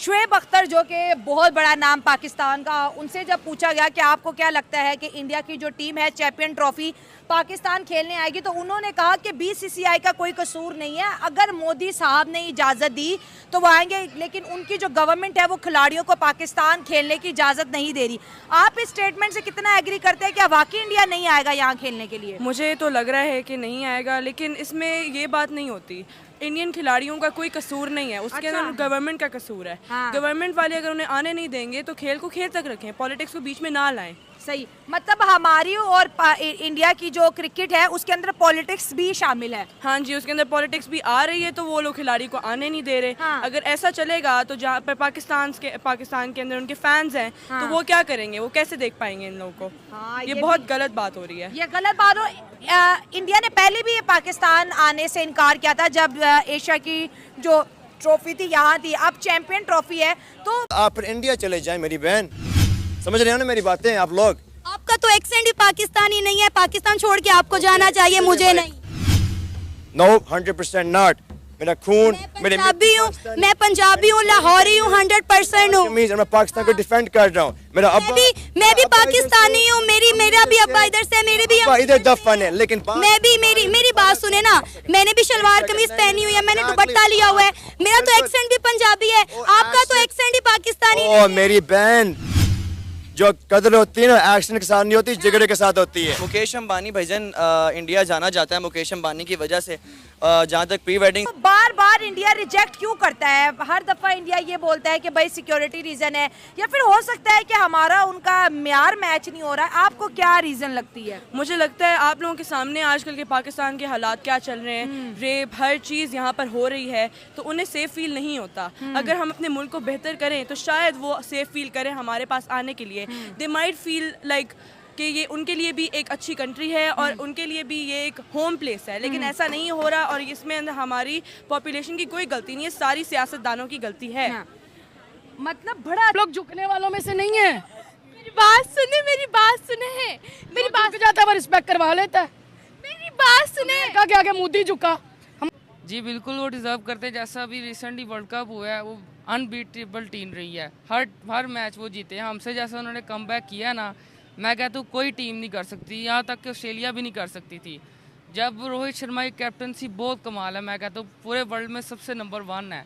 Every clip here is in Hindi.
शुएब अख्तर जो कि बहुत बड़ा नाम पाकिस्तान का, उनसे जब पूछा गया कि आपको क्या लगता है कि इंडिया की जो टीम है चैंपियन ट्रॉफी पाकिस्तान खेलने आएगी, तो उन्होंने कहा कि बीसीसीआई का कोई कसूर नहीं है, अगर मोदी साहब ने इजाज़त दी तो वो आएंगे, लेकिन उनकी जो गवर्नमेंट है वो खिलाड़ियों को पाकिस्तान खेलने की इजाज़त नहीं दे रही। आप इस स्टेटमेंट से कितना एग्री करते हैं कि वाकई इंडिया नहीं आएगा यहाँ खेलने के लिए? मुझे तो लग रहा है कि नहीं आएगा, लेकिन इसमें ये बात नहीं होती, इंडियन खिलाड़ियों का कोई कसूर नहीं है, उसके अंदर गवर्नमेंट का कसूर है। गवर्नमेंट वाले अगर उन्हें आने नहीं देंगे तो खेल को खेल तक रखें, पॉलिटिक्स को बीच में ना लाएं। सही, मतलब हमारी और इंडिया की जो क्रिकेट है उसके अंदर पॉलिटिक्स भी शामिल है। हाँ जी, उसके अंदर पॉलिटिक्स भी आ रही है, तो वो लोग खिलाड़ी को आने नहीं दे रहे। अगर ऐसा चलेगा तो जहाँ पर पाकिस्तान के अंदर उनके फैंस हैं, तो वो क्या करेंगे, वो कैसे देख पाएंगे इन लोगों को? ये बहुत गलत बात हो रही है। ये गलत बात हो। इंडिया ने पहले भी पाकिस्तान आने से इनकार किया था जब एशिया की जो ट्रॉफी थी यहाँ थी, अब चैंपियन ट्रॉफी है। तो आप इंडिया चले जाएं मेरी बहन, समझ रहे हो ना मेरी बातें आप लोग? आपका तो एक्सेंट भी पाकिस्तानी नहीं है, पाकिस्तान छोड़ के आपको जाना चाहिए, मुझे नहीं। No 100% not. मेरा खून, मैं पंजाबी हूँ, लाहौरी हूँ, 100% हूँ। मैं पाकिस्तान को डिफेंड कर रहा हूँ। मेरा अब्बा, मैं भी पाकिस्तानी हूँ, मेरा भी अब्बा इधर से, मेरे भी इधर दफन है, लेकिन मैं भी, मेरी बात सुने ना, मैंने भी शलवार कमीज पहनी हुई है, मैंने दुपट्टा लिया हुआ है, मेरा तो एक्सेंट भी पंजाबी है, आपका तो एक्सेंट ही पाकिस्तानी है। मेरी बहन, जो कदर होती है ना एक्शन के साथ नहीं होती, जिगरे के साथ होती है। मुकेश अंबानी भाईजान इंडिया जाना चाहता है मुकेश अंबानी की वजह से। जहाँ तक प्री वेडिंग, तो बार बार इंडिया रिजेक्ट क्यों करता है? हर दफा इंडिया ये बोलता है कि भाई सिक्योरिटी रीजन है, या फिर हो सकता है कि हमारा उनका म्यार मैच नहीं हो रहा है। आपको क्या रीजन लगती है? मुझे लगता है आप लोगों के सामने आजकल के पाकिस्तान के हालात क्या चल रहे हैं, रेप हर चीज़ यहाँ पर हो रही है, तो उन्हें सेफ फील नहीं होता। अगर हम अपने मुल्क को बेहतर करें तो शायद वो सेफ फील करें हमारे पास आने के लिए। दे माइट फील लाइक कि ये उनके लिए भी एक अच्छी कंट्री है और उनके लिए भी ये एक होम प्लेस है, लेकिन ऐसा नहीं हो रहा, और इसमें हमारी पॉपुलेशन की कोई गलती नहीं है, सारी सियासतदानों की गलती है। मतलब बड़ा लोग झुकने वालों में से नहीं है। मेरी बात सुने है, मेरी बात जाता है रिस्पेक्ट करवा लेता है। मेरी बात सुने, क्या आगे मोदी झुका। जी बिल्कुल, वो डिजर्व करते हैं। जैसा अभी रिसेंटली वर्ल्ड कप हुआ है, वो अनबीटेबल टीम रही है, हर मैच वो जीते हैं। हमसे जैसा उन्होंने कमबैक किया ना, मैं कहता हूँ कोई टीम नहीं कर सकती, यहाँ तक कि ऑस्ट्रेलिया भी नहीं कर सकती थी। जब रोहित शर्मा की कैप्टनसी बहुत कमाल है, मैं कहता हूँ पूरे वर्ल्ड में सबसे नंबर 1 है।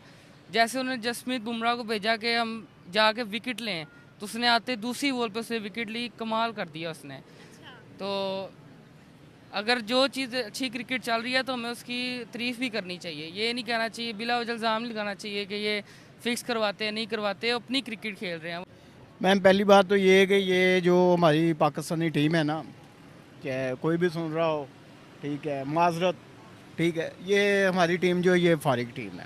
जैसे उन्होंने जसप्रीत बुमराह को भेजा कि हम जाके विकेट लें, तो उसने आते दूसरी बॉल पे उसने विकेट ली, कमाल कर दिया उसने। तो अगर जो चीज़ अच्छी क्रिकेट चल रही है तो हमें उसकी तारीफ़ भी करनी चाहिए। ये नहीं कहना चाहिए, बिला वजह इल्ज़ाम नहीं लगाना चाहिए कि ये फिक्स करवाते हैं, नहीं करवाते, अपनी क्रिकेट खेल रहे हैं। मैम पहली बात तो ये है कि ये जो हमारी पाकिस्तानी टीम है ना, क्या कोई भी सुन रहा हो, ठीक है, माजरत, ठीक है, ये हमारी टीम जो ये फारिग टीम है,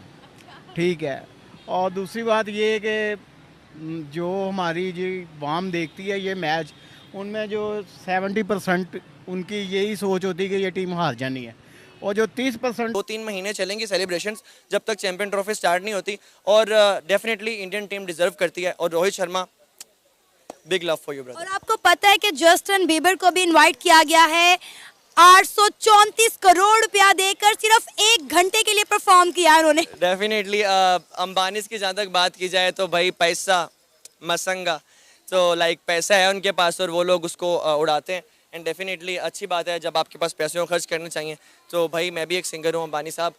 ठीक है। और दूसरी बात ये है कि जो हमारी जी वाम देखती है ये मैच, उनमें जो 70% उनकी यही सोच होती है कि ये टीम हार जानी है, और जो 30% 2-3 महीने चलेंगे सेलिब्रेशंस जब तक चैंपियन ट्रॉफी स्टार्ट नहीं होती, और डेफिनेटली इंडियन टीम डिजर्व करती है। और Rohit Sharma, big love for you brother. और आपको पता है कि जस्टिन बीबर को भी इनवाइट किया गया है, 834 करोड़ रुपया देकर सिर्फ 1 घंटे के लिए परफॉर्म किया उन्होंने। डेफिनेटली अंबानी की जहाँ तक बात की जाए तो भाई पैसा मसंगा, तो लाइक पैसा है उनके पास और वो लोग उसको उड़ाते हैं। एंड डेफिनेटली अच्छी बात है जब आपके पास पैसे को खर्च करने चाहिए। तो भाई मैं भी एक सिंगर हूँ, अंबानी साहब,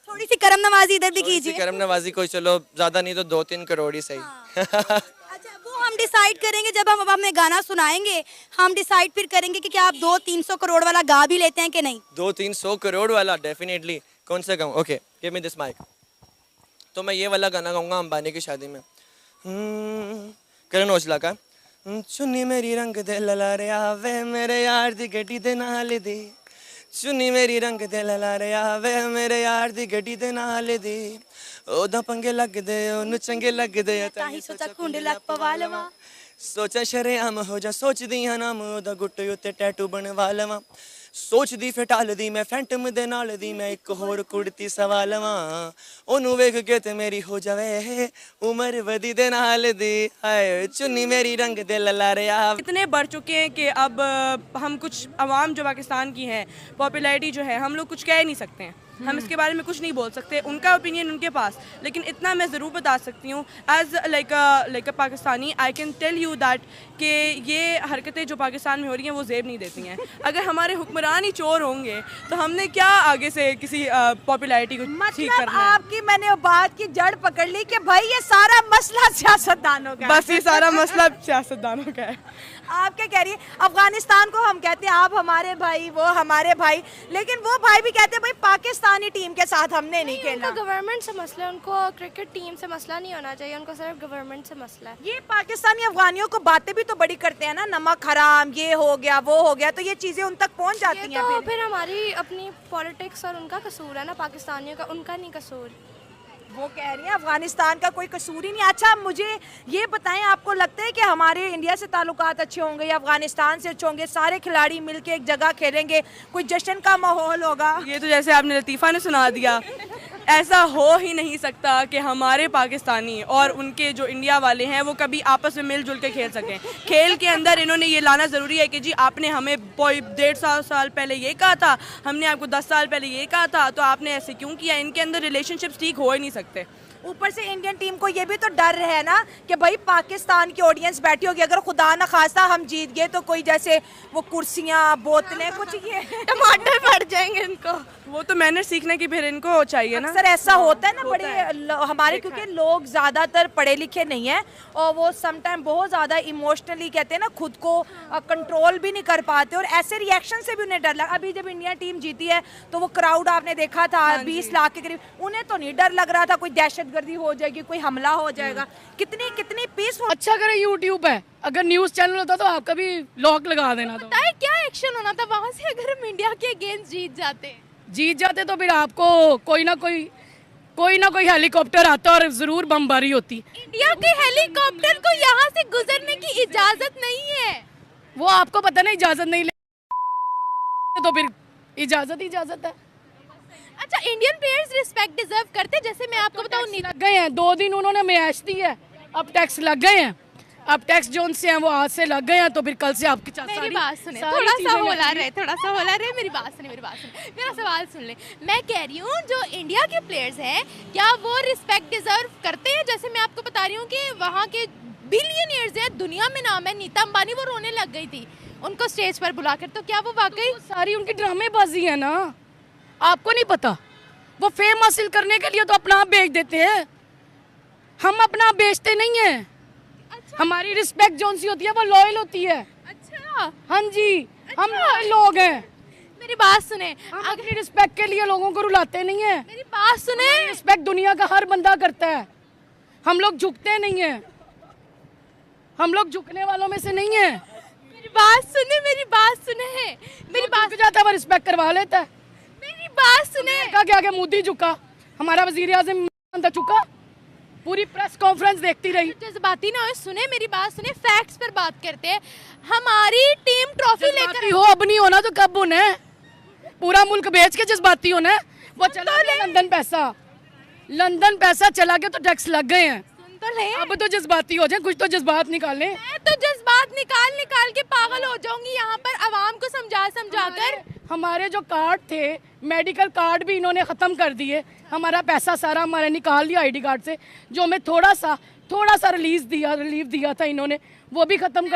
थोड़ी सी करम नवाजी इधर भी कीजिए। करम नवाजी कोई, चलो ज़्यादा नहीं तो 2-3 करोड़ ही सही। अच्छा, वो हम डिसाइड करेंगे जब हम हमें गाना सुनाएंगे, हम डिसाइड फिर करेंगे कि क्या आप 200-300 करोड़ वाला गा भी लेते हैं कि नहीं। 200-300 करोड़ वाला डेफिनेटली। कौन सा गाऊँ? Okay, give me this mic. तो मैं ये वाला गाना गाऊंगा अंबानी की शादी में, करण औजला का। चुन्नी मेरी रंग दे ललारे आवे मेरे यार दी गड्डी दे नाल दी, चुन्नी मेरी रंग दे ललारे आवे मेरे यार दी गड्डी दे नाल दी, ओदा पंगे लगदे ओनू चंगे लगदे ताही सोचा खुंड लग पवा लवा, सोचा शरेआम हो जा सोचदी हां नाम ओदा गुट्टे उत्ते टैटू बनवा लवा, सोचदी फिर टालदी मैं फैंटम दे नाल दी मैं एक होर कुड़ती सवा लवां, ओनू वेख के ते मेरी हो जावे उमर वदी दे नाल दी, हाय चुन्नी मेरी रंग दे ललारे आ। इतने बढ़ चुके हैं कि अब हम कुछ अवाम जो पाकिस्तान की हैं, पॉपुलैरिटी जो है, हम लोग कुछ कह नहीं सकते हैं। हम इसके बारे में कुछ नहीं बोल सकते, उनका ओपिनियन उनके पास। लेकिन इतना मैं ज़रूर बता सकती हूँ as like a Pakistani, I can tell you that कि ये हरकतें जो पाकिस्तान में हो रही हैं वो जेब नहीं देती हैं। अगर हमारे हुक्मरान ही चोर होंगे तो हमने क्या आगे से किसी पॉपुलैरिटी को ठीक मतलब करना है। आपकी मैंने बात की जड़ पकड़ ली कि भाई ये सारा मसला सियासतदानों का है। बस ये सारा मसला सियासतदानों का है। आप क्या कह रही है? अफगानिस्तान को हम कहते हैं आप हमारे भाई, वो हमारे भाई, लेकिन वो भाई भी कहते हैं भाई पाकिस्तानी टीम के साथ हमने नहीं खेलना। उनको गवर्नमेंट से मसला है, उनको क्रिकेट टीम से मसला नहीं होना चाहिए, उनको सिर्फ गवर्नमेंट से मसला है। ये पाकिस्तानी अफगानियों को बातें भी तो बड़ी करते हैं ना, नमक हराम, ये हो गया वो हो गया, तो ये चीजें उन तक पहुंच जाती हैं। तो फिर हमारी अपनी पॉलिटिक्स और उनका कसूर है ना, पाकिस्तानियों का, उनका नहीं कसूर। वो कह रही हैं अफगानिस्तान का कोई कसूर ही नहीं। अच्छा मुझे ये बताएं, आपको लगता है कि हमारे इंडिया से ताल्लुकात अच्छे होंगे या अफगानिस्तान से अच्छे होंगे? सारे खिलाड़ी मिलके एक जगह खेलेंगे, कोई जश्न का माहौल होगा? ये तो जैसे आपने लतीफ़ा ने सुना दिया, ऐसा हो ही नहीं सकता कि हमारे पाकिस्तानी और उनके जो इंडिया वाले हैं वो कभी आपस में मिलजुल के खेल सकें। खेल के अंदर इन्होंने ये लाना ज़रूरी है कि जी आपने हमें 1.5 साल पहले ये कहा था, हमने आपको 10 साल पहले ये कहा था, तो आपने ऐसे क्यों किया? इनके अंदर रिलेशनशिप्स ठीक हो ही नहीं सकते। ऊपर से इंडियन टीम को ये भी तो डर है ना कि भाई पाकिस्तान की ऑडियंस बैठी होगी, अगर खुदा न खास्ता हम जीत गए तो कोई जैसे वो कुर्सियां, बोतलें, कुछ ये टमाटर पड़ जाएंगे इनको। वो तो मैंने सीखने की फिर इनको चाहिए ना। अक्सर ऐसा होता है ना, होता है। हमारे क्योंकि लोग ज़्यादातर पढ़े लिखे नहीं हैं और वो समटाइम बहुत ज़्यादा इमोशनली कहते हैं ना, खुद को कंट्रोल भी नहीं कर पाते और ऐसे रिएक्शन से भी उन्हें डर लगा। अभी जब इंडिया टीम जीती है तो वो क्राउड आपने देखा था 20 लाख के करीब, उन्हें तो नहीं डर लग रहा था कोई दहशतगर्दी हो जाएगी, कोई हमला हो जाएगा। कितनी पीसफुल। अच्छा करें यूट्यूब है, अगर न्यूज चैनल होता तो आपका भी लॉक लगा देना था। पता है क्या एक्शन होना था वहाँ से अगर हम इंडिया के अगेंस्ट जीत जाते तो फिर आपको कोई ना कोई हेलीकॉप्टर आता और जरूर बमबारी होती। इंडिया के हेलीकॉप्टर को यहाँ से गुजरने की इजाजत नहीं है। वो आपको पता नहीं, इजाजत नहीं ले तो फिर इजाजत है। अच्छा इंडियन प्लेयर्स रिस्पेक्ट डिजर्व करते, जैसे मैं आपको बताऊं लग गए हैं 2 दिन उन्होंने मैच दी है, अब टैक्स लग गए हैं, अब टैक्स जोन से हैं वो आज से लग गए हैं, तो फिर कल से आपकी मेरी बात सुने, थोड़ा सा होला रहे, मेरी बात सुने, मेरा सवाल सुन ले। मैं कह रही हूँ जो इंडिया के प्लेयर्स हैं क्या वो रिस्पेक्ट डिजर्व करते हैं? जैसे मैं आपको बता रही हूँ कि वहाँ के बिलियनियर्स हैं, दुनिया में नाम है, नीता अंबानी, वो रोने लग गई थी उनको स्टेज पर बुलाकर, तो क्या वो वाकई सारी उनकी ड्रामेबाजी है ना? आपको नहीं पता? वो फेम हासिल करने के लिए तो अपना आप बेच देते हैं, हम अपना आप बेचते नहीं हैं। अच्छा। हमारी रिस्पेक्ट जोन सी होती है वो लॉयल होती है। अच्छा हाँ जी, हम लॉयल लोग हैं। मेरी बात सुने, हम अपनी रिस्पेक्ट के लिए लोगों को रुलाते नहीं हैं। मेरी बात सुने, रिस्पेक्ट दुनिया का हर बंदा करता है, हम लोग झुकते नहीं हैं, हम लोग झुकने वालों में से नहीं हैं। मेरी बात सुने, मेरी बात जाता है रिस्पेक्ट करवा लेता है। मेरी बात सुने, क्या मोदी झुका, हमारा वजीर आज़म झुका, पूरी प्रेस कॉन्फ्रेंस देखती रही। जज्बाती ना हो, सुने मेरी बात सुने, फैक्ट्स पर बात करते हैं। हमारी टीम ट्रॉफी लेकर हो, अब नहीं होना तो कब होना है? पूरा मुल्क बेच के जज्बाती होना है। वो चला गया लंदन पैसा चला गया तो टैक्स लग गए हैं। तो ले, अब तो जज्बाती हो जाए, कुछ तो जज्बात निकालें। मैं तो जज्बात निकाल के पागल हो जाऊंगी यहाँ पर आवाम को समझा कर। हमारे जो कार्ड थे, मेडिकल कार्ड भी इन्होंने ख़त्म कर दिए, हमारा पैसा सारा हमारे निकाल लिया आईडी कार्ड से, जो हमें थोड़ा सा रिलीफ दिया था इन्होंने, वो भी ख़त्म कर